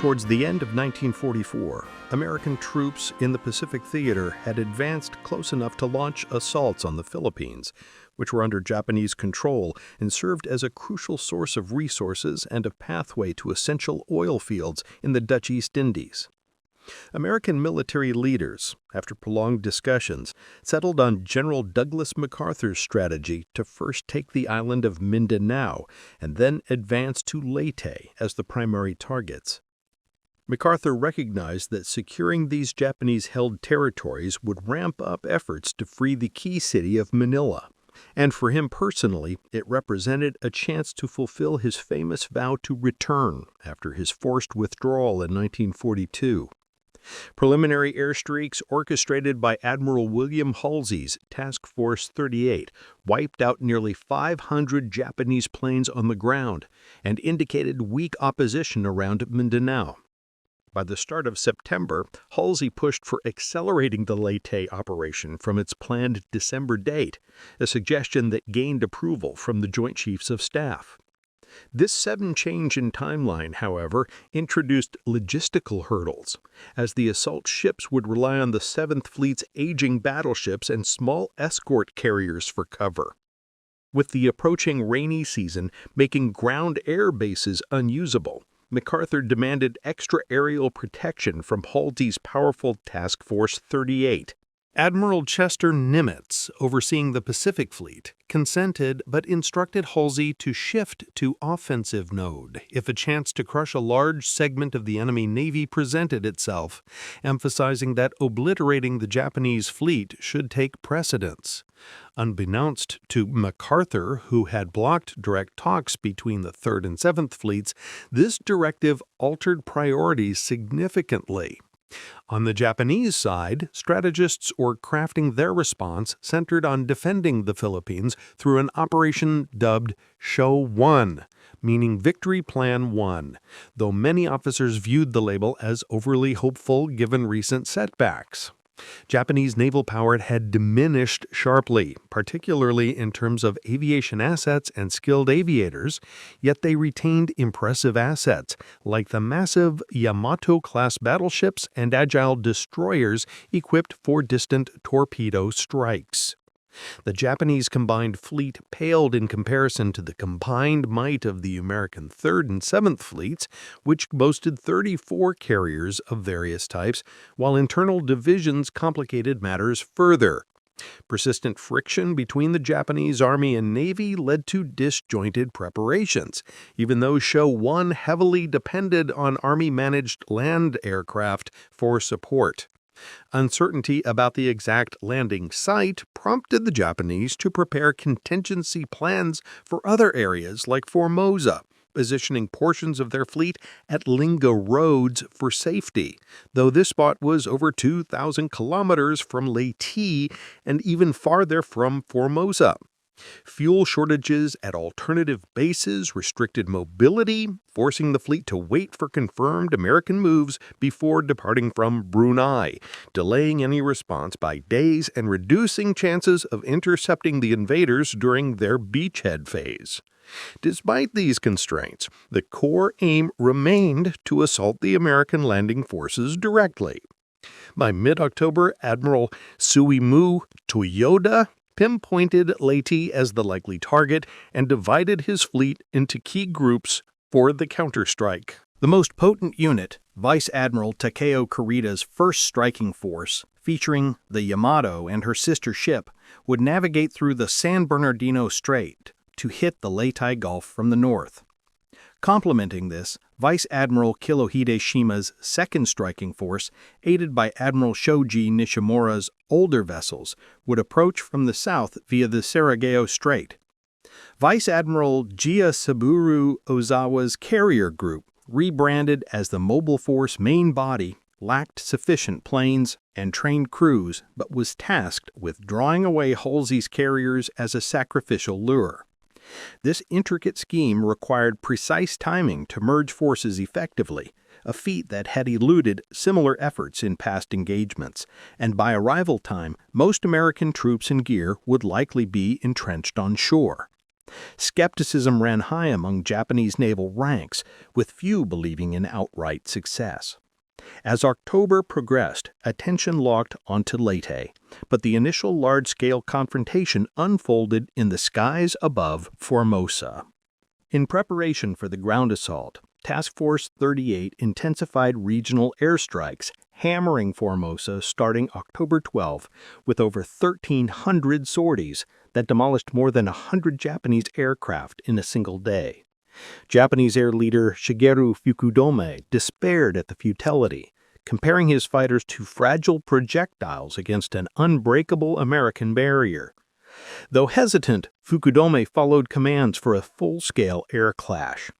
Towards the end of 1944, American troops in the Pacific Theater had advanced close enough to launch assaults on the Philippines, which were under Japanese control and served as a crucial source of resources and a pathway to essential oil fields in the Dutch East Indies. American military leaders, after prolonged discussions, settled on General Douglas MacArthur's strategy to first take the island of Mindanao and then advance to Leyte as the primary targets. MacArthur recognized that securing these Japanese-held territories would ramp up efforts to free the key city of Manila, and for him personally, it represented a chance to fulfill his famous vow to return after his forced withdrawal in 1942. Preliminary airstreaks orchestrated by Admiral William Halsey's Task Force 38 wiped out nearly 500 Japanese planes on the ground and indicated weak opposition around Mindanao. By the start of September, Halsey pushed for accelerating the Leyte operation from its planned December date, a suggestion that gained approval from the Joint Chiefs of Staff. This sudden change in timeline, however, introduced logistical hurdles, as the assault ships would rely on the 7th Fleet's aging battleships and small escort carriers for cover. With the approaching rainy season making ground-air bases unusable, MacArthur demanded extra aerial protection from Halsey's powerful Task Force 38. Admiral Chester Nimitz, overseeing the Pacific Fleet, consented but instructed Halsey to shift to offensive mode if a chance to crush a large segment of the enemy navy presented itself, emphasizing that obliterating the Japanese fleet should take precedence. Unbeknownst to MacArthur, who had blocked direct talks between the 3rd and 7th Fleets, this directive altered priorities significantly. On the Japanese side, strategists were crafting their response centered on defending the Philippines through an operation dubbed Show 1, meaning Victory Plan 1, though many officers viewed the label as overly hopeful given recent setbacks. Japanese naval power had diminished sharply, particularly in terms of aviation assets and skilled aviators, yet they retained impressive assets, like the massive Yamato-class battleships and agile destroyers equipped for distant torpedo strikes. The Japanese combined fleet paled in comparison to the combined might of the American 3rd and 7th Fleets, which boasted 34 carriers of various types, while internal divisions complicated matters further. Persistent friction between the Japanese Army and Navy led to disjointed preparations, even though Show 1 heavily depended on Army-managed land aircraft for support. Uncertainty about the exact landing site prompted the Japanese to prepare contingency plans for other areas like Formosa, positioning portions of their fleet at Linga Roads for safety, though this spot was over 2,000 kilometers from Leyte and even farther from Formosa. Fuel shortages at alternative bases restricted mobility, forcing the fleet to wait for confirmed American moves before departing from Brunei, delaying any response by days and reducing chances of intercepting the invaders during their beachhead phase. Despite these constraints, the core aim remained to assault the American landing forces directly. By mid-October, Admiral Suimu Toyoda pinpointed Leyte as the likely target and divided his fleet into key groups for the counterstrike. The most potent unit, Vice Admiral Takeo Kurita's first striking force, featuring the Yamato and her sister ship, would navigate through the San Bernardino Strait to hit the Leyte Gulf from the north. Complementing this, Vice Admiral Kilohide Shima's second striking force, aided by Admiral Shoji Nishimura's older vessels, would approach from the south via the Saragayo Strait. Vice Admiral Jia-Saburo Ozawa's carrier group, rebranded as the Mobile Force Main Body, lacked sufficient planes and trained crews but was tasked with drawing away Halsey's carriers as a sacrificial lure. This intricate scheme required precise timing to merge forces effectively, a feat that had eluded similar efforts in past engagements, and by arrival time, most American troops and gear would likely be entrenched on shore. Skepticism ran high among Japanese naval ranks, with few believing in outright success. As October progressed, attention locked onto Leyte, but the initial large-scale confrontation unfolded in the skies above Formosa. In preparation for the ground assault, Task Force 38 intensified regional airstrikes, hammering Formosa starting October 12 with over 1,300 sorties that demolished more than 100 Japanese aircraft in a single day. Japanese air leader Shigeru Fukudome despaired at the futility, comparing his fighters to fragile projectiles against an unbreakable American barrier. Though hesitant, Fukudome followed commands for a full-scale air clash,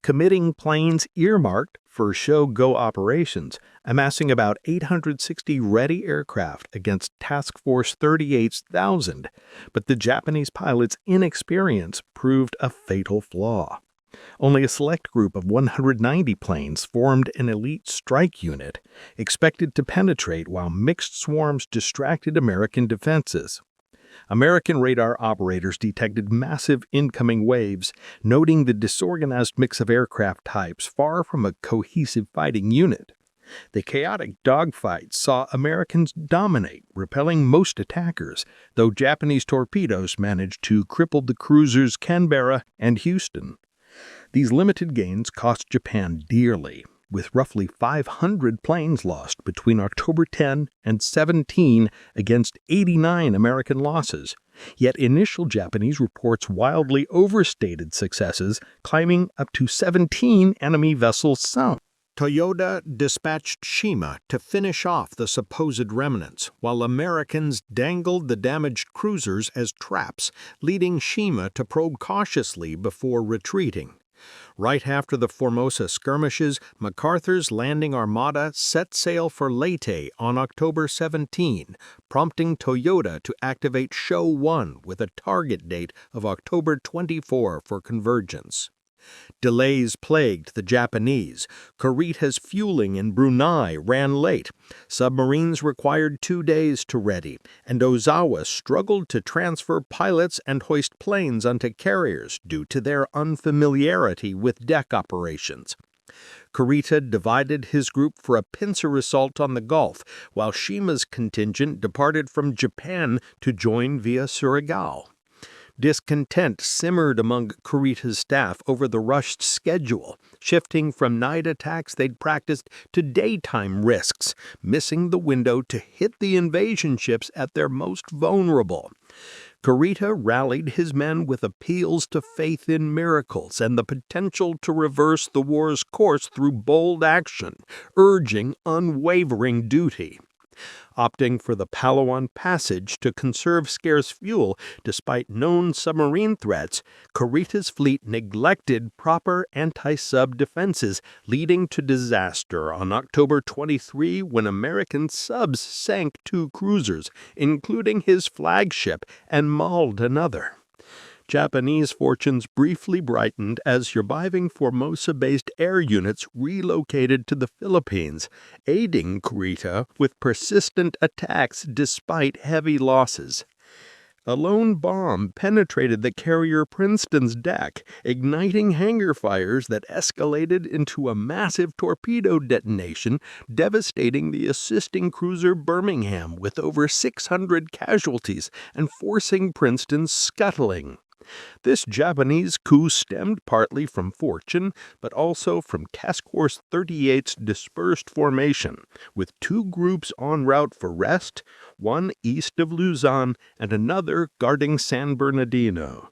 committing planes earmarked for show-go operations, amassing about 860 ready aircraft against Task Force 38's 1,000, but the Japanese pilots' inexperience proved a fatal flaw. Only a select group of 190 planes formed an elite strike unit, expected to penetrate while mixed swarms distracted American defenses. American radar operators detected massive incoming waves, noting the disorganized mix of aircraft types far from a cohesive fighting unit. The chaotic dogfight saw Americans dominate, repelling most attackers, though Japanese torpedoes managed to cripple the cruisers Canberra and Houston. These limited gains cost Japan dearly, with roughly 500 planes lost between October 10 and 17 against 89 American losses. Yet initial Japanese reports wildly overstated successes, climbing up to 17 enemy vessels sunk. Toyota dispatched Shima to finish off the supposed remnants, while Americans dangled the damaged cruisers as traps, leading Shima to probe cautiously before retreating. Right after the Formosa skirmishes, MacArthur's landing armada set sail for Leyte on October 17, prompting Toyota to activate Show 1 with a target date of October 24 for convergence. Delays plagued the Japanese. Kurita's fueling in Brunei ran late. Submarines required 2 days to ready, and Ozawa struggled to transfer pilots and hoist planes onto carriers due to their unfamiliarity with deck operations. Kurita divided his group for a pincer assault on the Gulf, while Shima's contingent departed from Japan to join via Surigao. Discontent simmered among Kurita's staff over the rushed schedule, shifting from night attacks they'd practiced to daytime risks, missing the window to hit the invasion ships at their most vulnerable. Kurita rallied his men with appeals to faith in miracles and the potential to reverse the war's course through bold action, urging unwavering duty. Opting for the Palawan Passage to conserve scarce fuel despite known submarine threats, Kurita's fleet neglected proper anti-sub defenses, leading to disaster on October 23 when American subs sank 2 cruisers, including his flagship, and mauled another. Japanese fortunes briefly brightened as surviving Formosa-based air units relocated to the Philippines, aiding Kurita with persistent attacks despite heavy losses. A lone bomb penetrated the carrier Princeton's deck, igniting hangar fires that escalated into a massive torpedo detonation, devastating the assisting cruiser Birmingham with over 600 casualties and forcing Princeton's scuttling. This Japanese coup stemmed partly from fortune, but also from Task Force 38's dispersed formation, with 2 groups en route for rest, one east of Luzon and another guarding San Bernardino.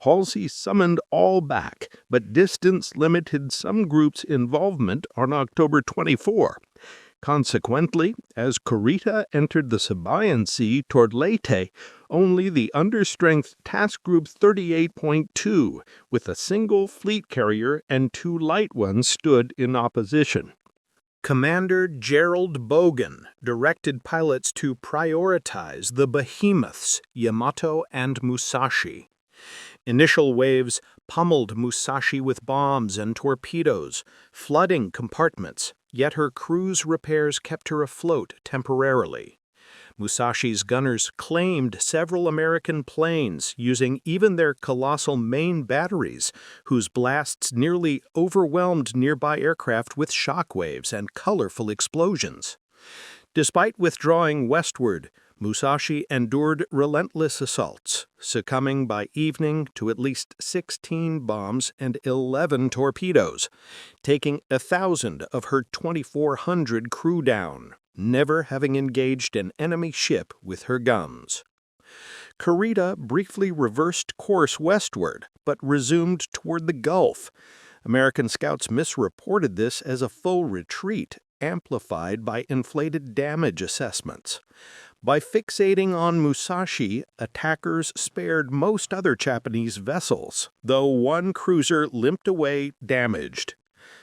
Halsey summoned all back, but distance limited some groups' involvement on October 24. Consequently, as Kurita entered the Sabayan Sea toward Leyte, only the understrength Task Group 38.2, with a single fleet carrier and 2 light ones, stood in opposition. Commander Gerald Bogan directed pilots to prioritize the behemoths Yamato and Musashi. Initial waves pummeled Musashi with bombs and torpedoes, flooding compartments, yet her cruise repairs kept her afloat temporarily. Musashi's gunners claimed several American planes, using even their colossal main batteries, whose blasts nearly overwhelmed nearby aircraft with shockwaves and colorful explosions. Despite withdrawing westward, Musashi endured relentless assaults, succumbing by evening to at least 16 bombs and 11 torpedoes, taking 1,000 of her 2,400 crew down, never having engaged an enemy ship with her guns. Kurita briefly reversed course westward, but resumed toward the Gulf. American scouts misreported this as a full retreat, amplified by inflated damage assessments. By fixating on Musashi, attackers spared most other Japanese vessels, though one cruiser limped away damaged.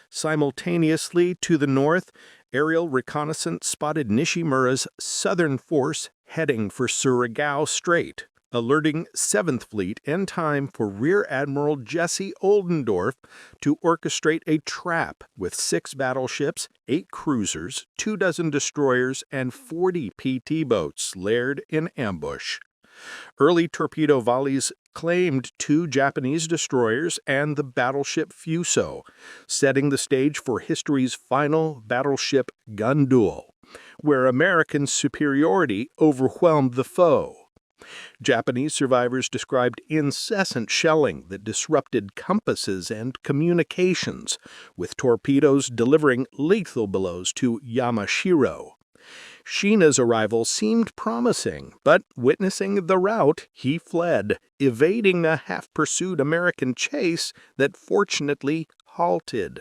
Simultaneously to the north, aerial reconnaissance spotted Nishimura's southern force heading for Surigao Strait, alerting 7th Fleet in time for Rear Admiral Jesse Oldendorf to orchestrate a trap with 6 battleships, 8 cruisers, 24 destroyers, and 40 PT boats layered in ambush. Early torpedo volleys claimed 2 Japanese destroyers and the battleship Fuso, setting the stage for history's final battleship gun duel, where American superiority overwhelmed the foe. Japanese survivors described incessant shelling that disrupted compasses and communications, with torpedoes delivering lethal blows to Yamashiro. Shina's arrival seemed promising, but witnessing the rout, he fled, evading a half-pursued American chase that fortunately halted.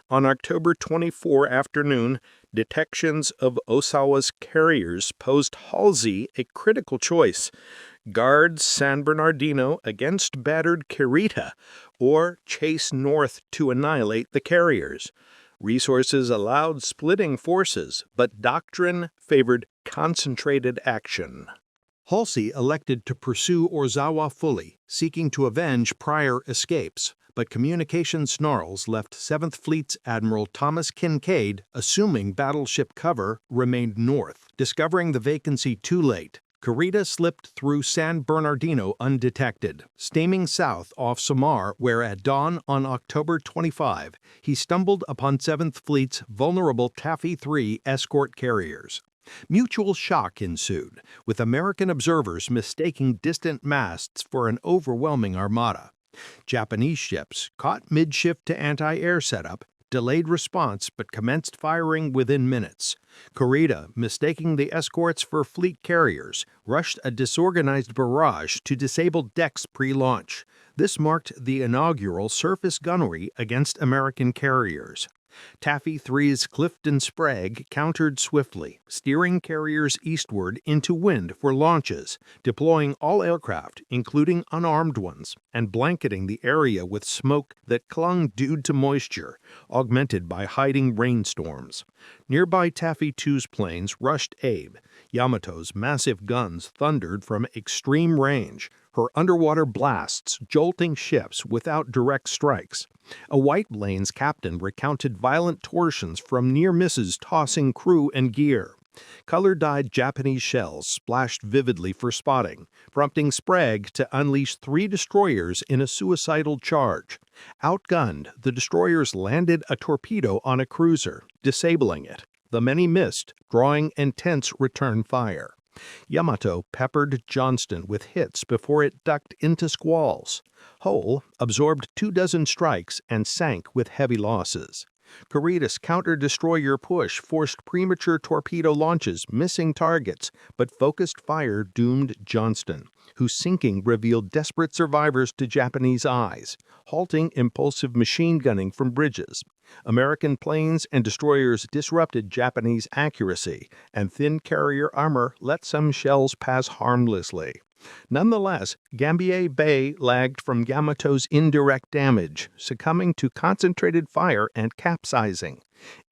On October 24 afternoon, detections of Osawa's carriers posed Halsey a critical choice: guard San Bernardino against battered Kurita, or chase north to annihilate the carriers. Resources allowed splitting forces, but doctrine favored concentrated action. Halsey elected to pursue Ozawa fully, seeking to avenge prior escapes, but communication snarls left 7th Fleet's Admiral Thomas Kinkaid, assuming battleship cover, remained north. Discovering the vacancy too late, Kurita slipped through San Bernardino undetected, steaming south off Samar, where at dawn on October 25, he stumbled upon 7th Fleet's vulnerable Taffy 3 escort carriers. Mutual shock ensued, with American observers mistaking distant masts for an overwhelming armada. Japanese ships, caught mid-shift to anti-air setup, delayed response but commenced firing within minutes. Kurita, mistaking the escorts for fleet carriers, rushed a disorganized barrage to disable decks pre-launch. This marked the inaugural surface gunnery against American carriers. Taffy 3's Clifton Sprague countered swiftly, steering carriers eastward into wind for launches, deploying all aircraft, including unarmed ones, and blanketing the area with smoke that clung due to moisture, augmented by hiding rainstorms. Nearby Taffy 2's planes rushed Abe. Yamato's massive guns thundered from extreme range, her underwater blasts jolting ships without direct strikes. A White Plains captain recounted violent torsions from near misses tossing crew and gear. Color-dyed Japanese shells splashed vividly for spotting, prompting Sprague to unleash 3 destroyers in a suicidal charge. Outgunned, the destroyers landed a torpedo on a cruiser, disabling it. The many missed, drawing intense return fire. Yamato peppered Johnston with hits before it ducked into squalls. Hull absorbed 24 strikes and sank with heavy losses. Kurita's counter-destroyer push forced premature torpedo launches, missing targets, but focused fire doomed Johnston, whose sinking revealed desperate survivors to Japanese eyes, halting impulsive machine gunning from bridges. American planes and destroyers disrupted Japanese accuracy, and thin carrier armor let some shells pass harmlessly. Nonetheless, Gambier Bay lagged from Yamato's indirect damage, succumbing to concentrated fire and capsizing.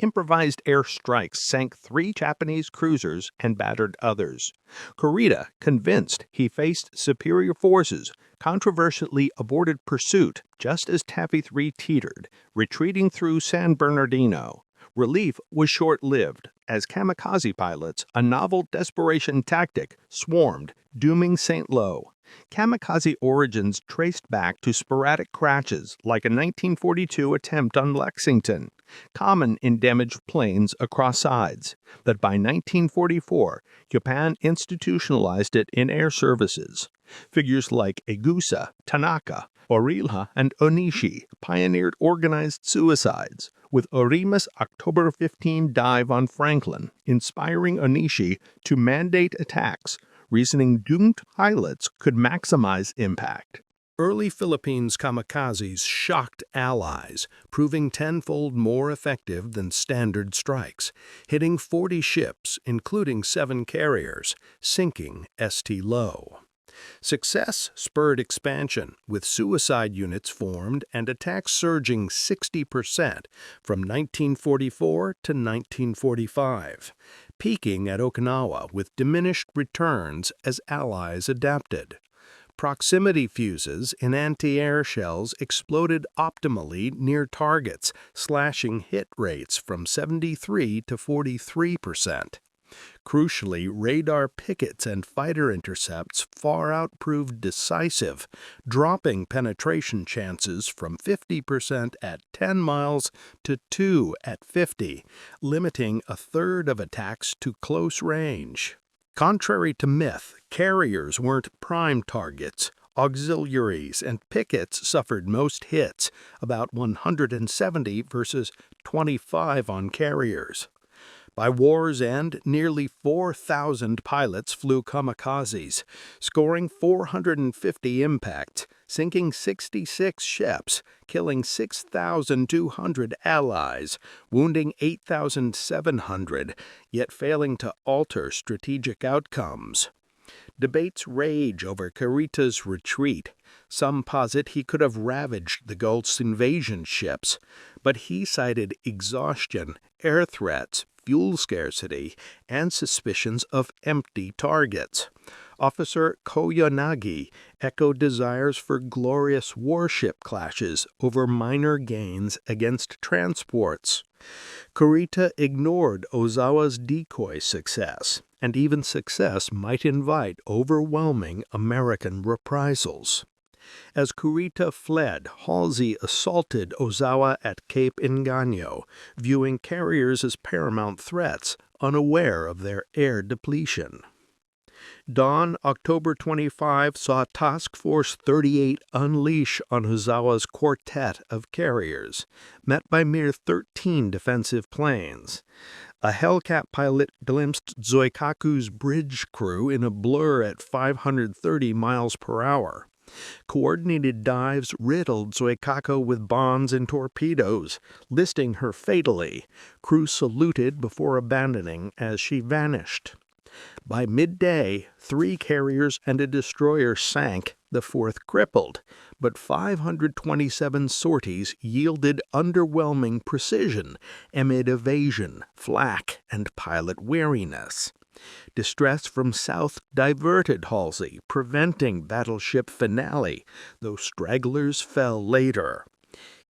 Improvised air strikes sank 3 Japanese cruisers and battered others. Kurita, convinced he faced superior forces, controversially aborted pursuit just as Taffy 3 teetered, retreating through San Bernardino. Relief was short-lived, as kamikaze pilots, a novel desperation tactic, swarmed, dooming St. Lo. Kamikaze origins traced back to sporadic crashes like a 1942 attempt on Lexington, common in damaged planes across sides, that by 1944, Japan institutionalized it in air services. Figures like Egusa, Tanaka, Orilla, and Onishi pioneered organized suicides, with Orima's October 15 dive on Franklin inspiring Onishi to mandate attacks, reasoning doomed pilots could maximize impact. Early Philippines kamikazes shocked allies, proving tenfold more effective than standard strikes, hitting 40 ships, including 7 carriers, sinking St. Lo. Success spurred expansion, with suicide units formed and attacks surging 60% from 1944 to 1945, peaking at Okinawa with diminished returns as allies adapted. Proximity fuses in anti-air shells exploded optimally near targets, slashing hit rates from 73 to 43%. Crucially, radar pickets and fighter intercepts far outproved decisive, dropping penetration chances from 50% at 10 miles to 2 at 50, limiting a third of attacks to close range. Contrary to myth, carriers weren't prime targets. Auxiliaries and pickets suffered most hits, about 170 versus 25 on carriers. By war's end, nearly 4,000 pilots flew kamikazes, scoring 450 impacts, sinking 66 ships, killing 6,200 allies, wounding 8,700, yet failing to alter strategic outcomes. Debates rage over Kurita's retreat. Some posit he could have ravaged the Gulf's invasion ships, but he cited exhaustion, air threats, fuel scarcity, and suspicions of empty targets. Officer Koyanagi echoed desires for glorious warship clashes over minor gains against transports. Kurita ignored Ozawa's decoy success, and even success might invite overwhelming American reprisals. As Kurita fled, Halsey assaulted Ozawa at Cape Engano, viewing carriers as paramount threats, unaware of their air depletion. Dawn, October 25, saw Task Force 38 unleash on Ozawa's quartet of carriers, met by mere 13 defensive planes. A Hellcat pilot glimpsed Zoikaku's bridge crew in a blur at 530 miles per hour. Coordinated dives riddled Zoikaku with bombs and torpedoes, listing her fatally. Crew saluted before abandoning as she vanished. By midday, 3 carriers and a destroyer sank, the 4th crippled, but 527 sorties yielded underwhelming precision amid evasion, flak, and pilot weariness. Distress from south diverted Halsey, preventing battleship finale, though stragglers fell later.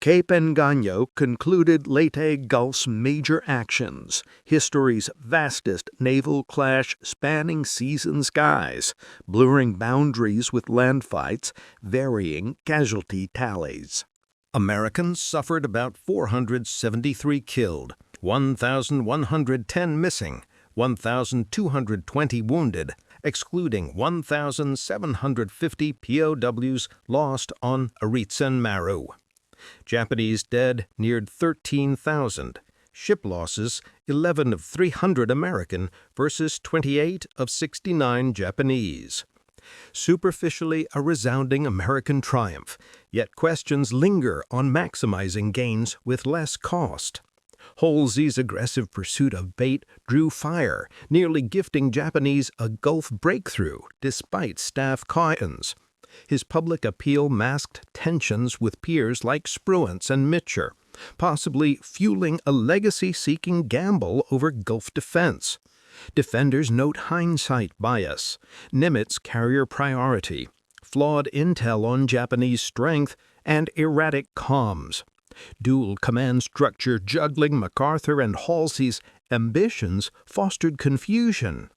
Cape Engano concluded Leyte Gulf's major actions, history's vastest naval clash spanning seas and skies, blurring boundaries with land fights, varying casualty tallies. Americans suffered about 473 killed, 1,110 missing, 1,220 wounded, excluding 1,750 POWs lost on Aritsen Maru. Japanese dead neared 13,000. Ship losses 11 of 300 American versus 28 of 69 Japanese. Superficially a resounding American triumph, yet questions linger on maximizing gains with less cost. Halsey's aggressive pursuit of bait drew fire, nearly gifting Japanese a Gulf breakthrough despite staff cautions. His public appeal masked tensions with peers like Spruance and Mitcher, possibly fueling a legacy-seeking gamble over Gulf defense. Defenders note hindsight bias, Nimitz carrier priority, flawed intel on Japanese strength, and erratic comms. Dual command structure juggling MacArthur and Halsey's ambitions fostered confusion.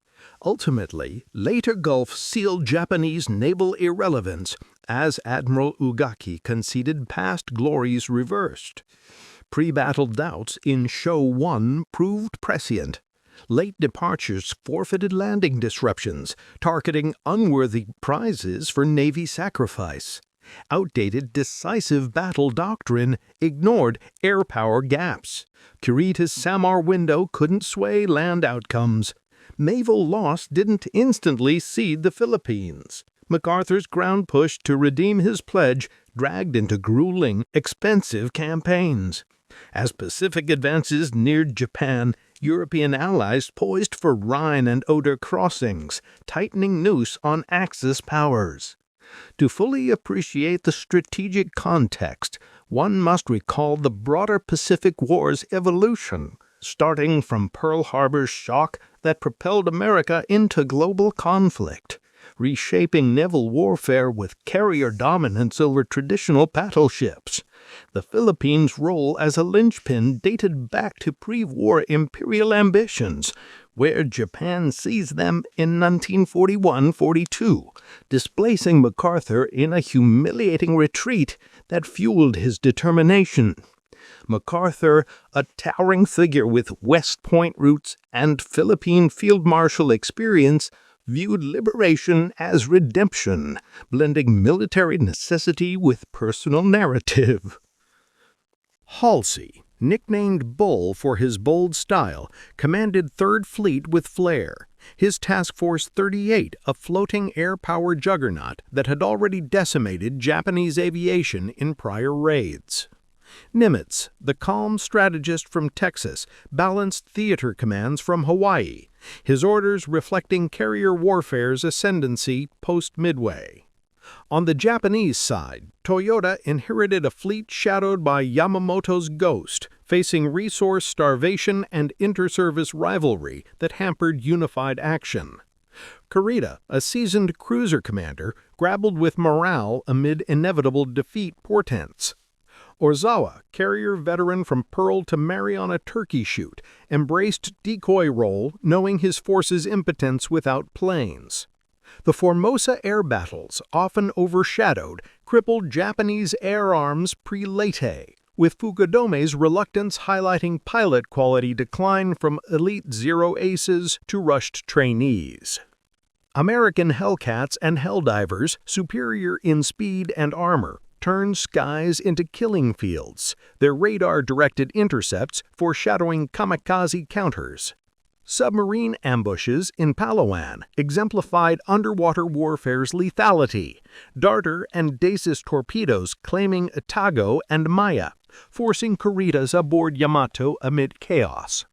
Ultimately, Leyte Gulf sealed Japanese naval irrelevance as Admiral Ugaki conceded past glories reversed. Pre-battle doubts in Show 1 proved prescient. Late departures forfeited landing disruptions, targeting unworthy prizes for Navy sacrifice. Outdated decisive battle doctrine ignored air power gaps. Kurita's Samar window couldn't sway land outcomes. Naval loss didn't instantly cede the Philippines. MacArthur's ground push to redeem his pledge dragged into grueling, expensive campaigns. As Pacific advances neared Japan, European allies poised for Rhine and Oder crossings, tightening noose on Axis powers. To fully appreciate the strategic context, one must recall the broader Pacific War's evolution, starting from Pearl Harbor's shock that propelled America into global conflict, reshaping naval warfare with carrier dominance over traditional battleships. The Philippines' role as a linchpin dated back to pre-war imperial ambitions, where Japan seized them in 1941-42, displacing MacArthur in a humiliating retreat that fueled his determination. MacArthur, a towering figure with West Point roots and Philippine field marshal experience, viewed liberation as redemption, blending military necessity with personal narrative. Halsey, nicknamed Bull for his bold style, commanded 3rd Fleet with flair. His Task Force 38, a floating air-power juggernaut that had already decimated Japanese aviation in prior raids. Nimitz, the calm strategist from Texas, balanced theater commands from Hawaii, his orders reflecting carrier warfare's ascendancy post-Midway. On the Japanese side, Toyota inherited a fleet shadowed by Yamamoto's Ghost, facing resource starvation and inter-service rivalry that hampered unified action. Kurita, a seasoned cruiser commander, grappled with morale amid inevitable defeat portents. Ozawa, carrier veteran from Pearl to Mariana Turkey Shoot, embraced decoy role knowing his force's impotence without planes. The Formosa air battles often overshadowed crippled Japanese air arms pre-Leyte, with Fukudome's reluctance highlighting pilot quality decline from Elite Zero aces to rushed trainees. American Hellcats and Helldivers, superior in speed and armor, turned skies into killing fields, their radar-directed intercepts foreshadowing kamikaze counters. Submarine ambushes in Palawan exemplified underwater warfare's lethality, Darter and Dacis torpedoes claiming Itago and Maya, forcing Kuritas aboard Yamato amid chaos.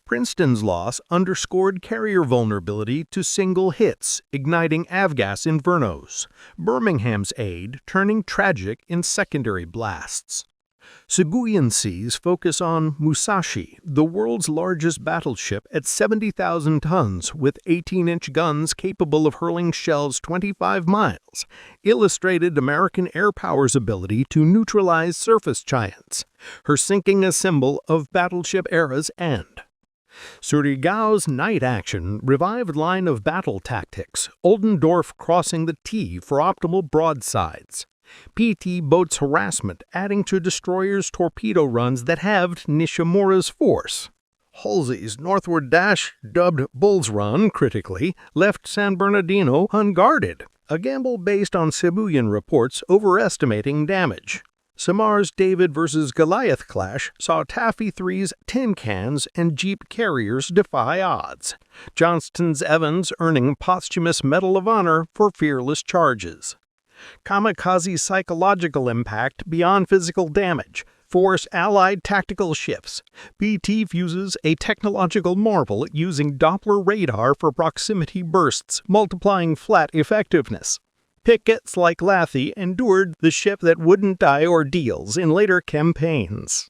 Princeton's loss underscored carrier vulnerability to single hits, igniting avgas infernos, Birmingham's aid turning tragic in secondary blasts. Sibuyan Sea's focus on Musashi, the world's largest battleship at 70,000 tons with 18-inch guns capable of hurling shells 25 miles, illustrated American air power's ability to neutralize surface giants, her sinking a symbol of battleship era's end. Surigao's night action revived line of battle tactics, Oldendorf crossing the T for optimal broadsides. PT boats harassment adding to destroyers' torpedo runs that halved Nishimura's force. Halsey's northward dash, dubbed Bull's Run critically, left San Bernardino unguarded, a gamble based on Sibuyan reports overestimating damage. Samar's David vs. Goliath clash saw Taffy 3's tin cans and Jeep carriers defy odds, Johnston's Evans earning posthumous Medal of Honor for fearless charges. Kamikaze's psychological impact beyond physical damage forced Allied tactical shifts. PT fuses a technological marvel using Doppler radar for proximity bursts, multiplying flat effectiveness. Pickets like Lathy endured the ship that wouldn't die ordeals in later campaigns.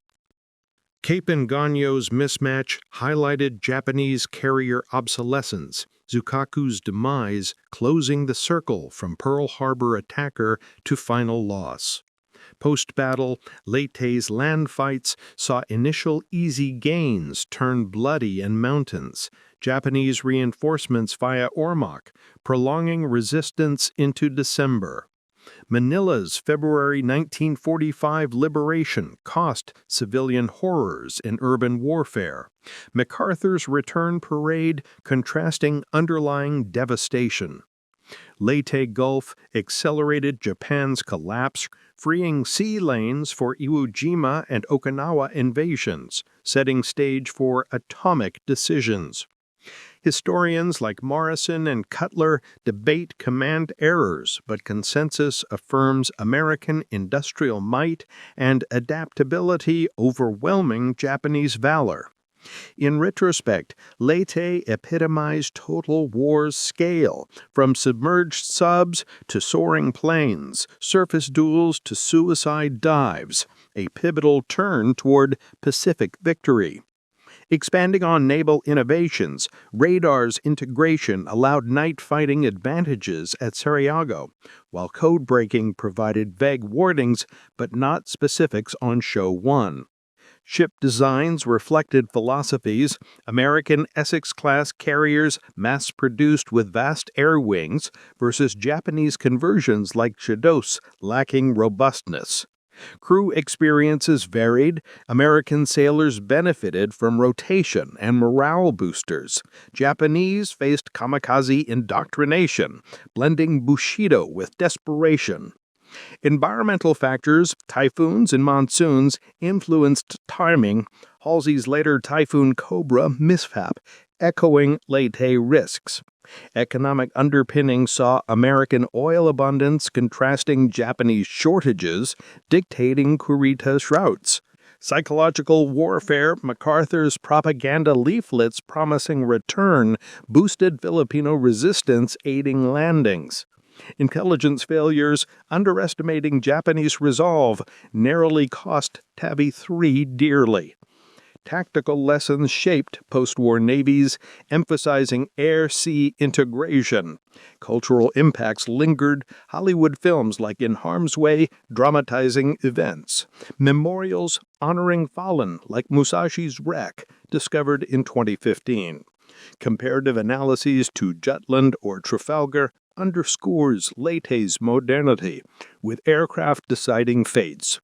Cape and Ganyo's mismatch highlighted Japanese carrier obsolescence, Zukaku's demise closing the circle from Pearl Harbor attacker to final loss. Post-battle, Leyte's land fights saw initial easy gains turn bloody in mountains, Japanese reinforcements via Ormoc, prolonging resistance into December. Manila's February 1945 liberation cost civilian horrors in urban warfare. MacArthur's return parade contrasting underlying devastation. Leyte Gulf accelerated Japan's collapse, freeing sea lanes for Iwo Jima and Okinawa invasions, setting stage for atomic decisions. Historians like Morrison and Cutler debate command errors, but consensus affirms American industrial might and adaptability overwhelming Japanese valor. In retrospect, Leyte epitomized total war's scale, from submerged subs to soaring planes, surface duels to suicide dives, a pivotal turn toward Pacific victory. Expanding on naval innovations, radar's integration allowed night fighting advantages at Sarajevo, while code-breaking provided vague warnings but not specifics on Show 1. Ship designs reflected philosophies, American Essex-class carriers mass-produced with vast air wings versus Japanese conversions like Chidose lacking robustness. Crew experiences varied. American sailors benefited from rotation and morale boosters. Japanese faced kamikaze indoctrination, blending Bushido with desperation. Environmental factors, typhoons and monsoons, influenced timing, Halsey's later Typhoon Cobra mishap, echoing Leyte risks. Economic underpinnings saw American oil abundance contrasting Japanese shortages, dictating Kurita's routes. Psychological warfare, MacArthur's propaganda leaflets promising return, boosted Filipino resistance aiding landings. Intelligence failures, underestimating Japanese resolve, narrowly cost Tabby III dearly. Tactical lessons shaped post-war navies, emphasizing air-sea integration. Cultural impacts lingered, Hollywood films like In Harm's Way dramatizing events. Memorials honoring fallen like Musashi's wreck, discovered in 2015. Comparative analyses to Jutland or Trafalgar underscores Leyte's modernity, with aircraft deciding fates.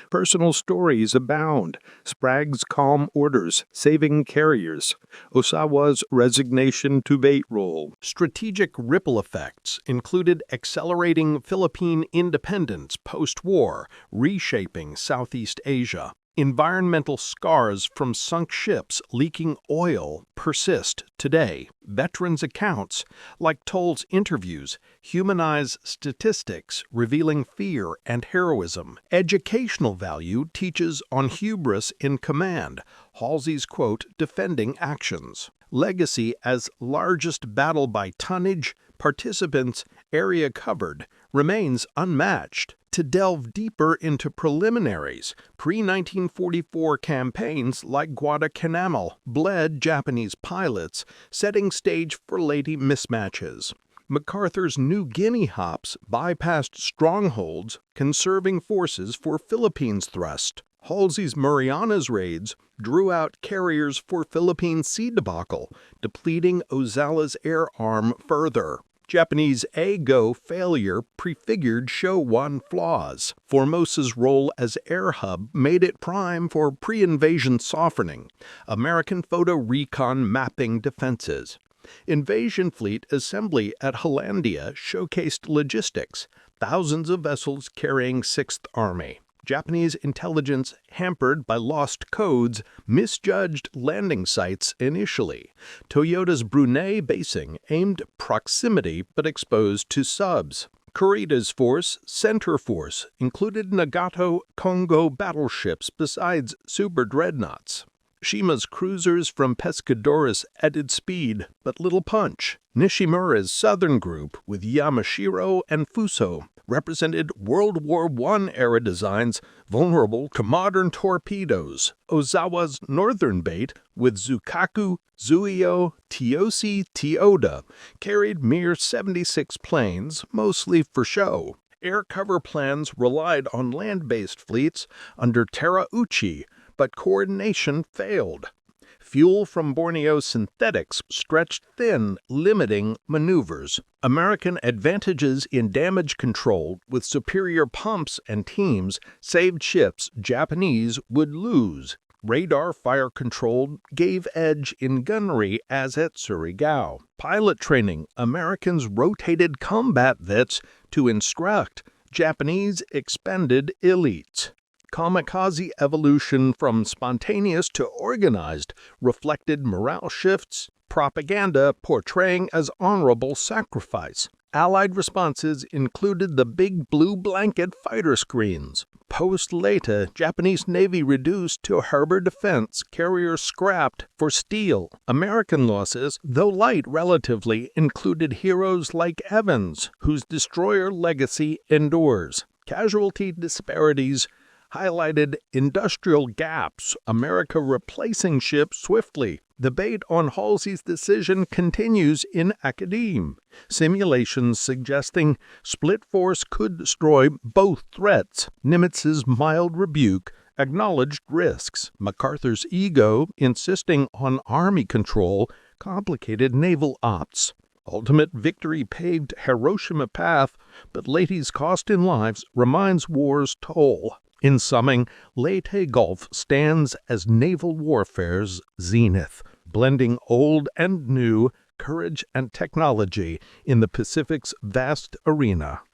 Personal stories abound. Sprague's calm orders, saving carriers. Osawa's resignation to bait role. Strategic ripple effects included accelerating Philippine independence post-war, reshaping Southeast Asia. Environmental scars from sunk ships leaking oil persist today. Veterans' accounts, like Toll's interviews, humanize statistics revealing fear and heroism. Educational value teaches on hubris in command, Halsey's quote defending actions. Legacy as largest battle by tonnage, participants, area covered, remains unmatched. To delve deeper into preliminaries, pre-1944 campaigns like Guadalcanal bled Japanese pilots, setting stage for Leyte mismatches. MacArthur's New Guinea hops bypassed strongholds, conserving forces for Philippines thrust. Halsey's Marianas raids drew out carriers for Philippine sea debacle, depleting Ozawa's air arm further. Japanese A-Go failure prefigured Show 1 flaws. Formosa's role as air hub made it prime for pre-invasion softening. American photo recon mapping defenses. Invasion fleet assembly at Hollandia showcased logistics. Thousands of vessels carrying 6th Army. Japanese intelligence hampered by lost codes, misjudged landing sites initially. Toyota's Brunei basing aimed proximity but exposed to subs. Kurita's force, Center Force, included Nagato Congo battleships besides super dreadnoughts. Shima's cruisers from Pescadores added speed, but little punch. Nishimura's southern group, with Yamashiro and Fuso, represented World War I-era designs vulnerable to modern torpedoes. Ozawa's northern bait, with Zukaku, Zuio, Tiosi, Tioda, carried mere 76 planes, mostly for show. air cover plans relied on land-based fleets under Terauchi, but coordination failed. Fuel from Borneo synthetics stretched thin, limiting maneuvers. American advantages in damage control with superior pumps and teams saved ships Japanese would lose. Radar fire control gave edge in gunnery as at Surigao. Pilot training, Americans rotated combat vets to instruct. Japanese expended elites. Kamikaze evolution from spontaneous to organized reflected morale shifts, propaganda portraying as honorable sacrifice. Allied responses included the big blue blanket fighter screens. Post-Leyte, Japanese Navy reduced to harbor defense, carriers scrapped for steel. American losses, though light relatively, included heroes like Evans, whose destroyer legacy endures. Casualty disparities highlighted industrial gaps, America replacing ships swiftly. Debate on Halsey's decision continues in academe. Simulations suggesting split force could destroy both threats. Nimitz's mild rebuke acknowledged risks. MacArthur's ego, insisting on Army control, complicated naval ops. Ultimate victory paved Hiroshima path, but Leyte's cost in lives reminds war's toll. In summing, Leyte Gulf stands as naval warfare's zenith, blending old and new, courage and technology in the Pacific's vast arena.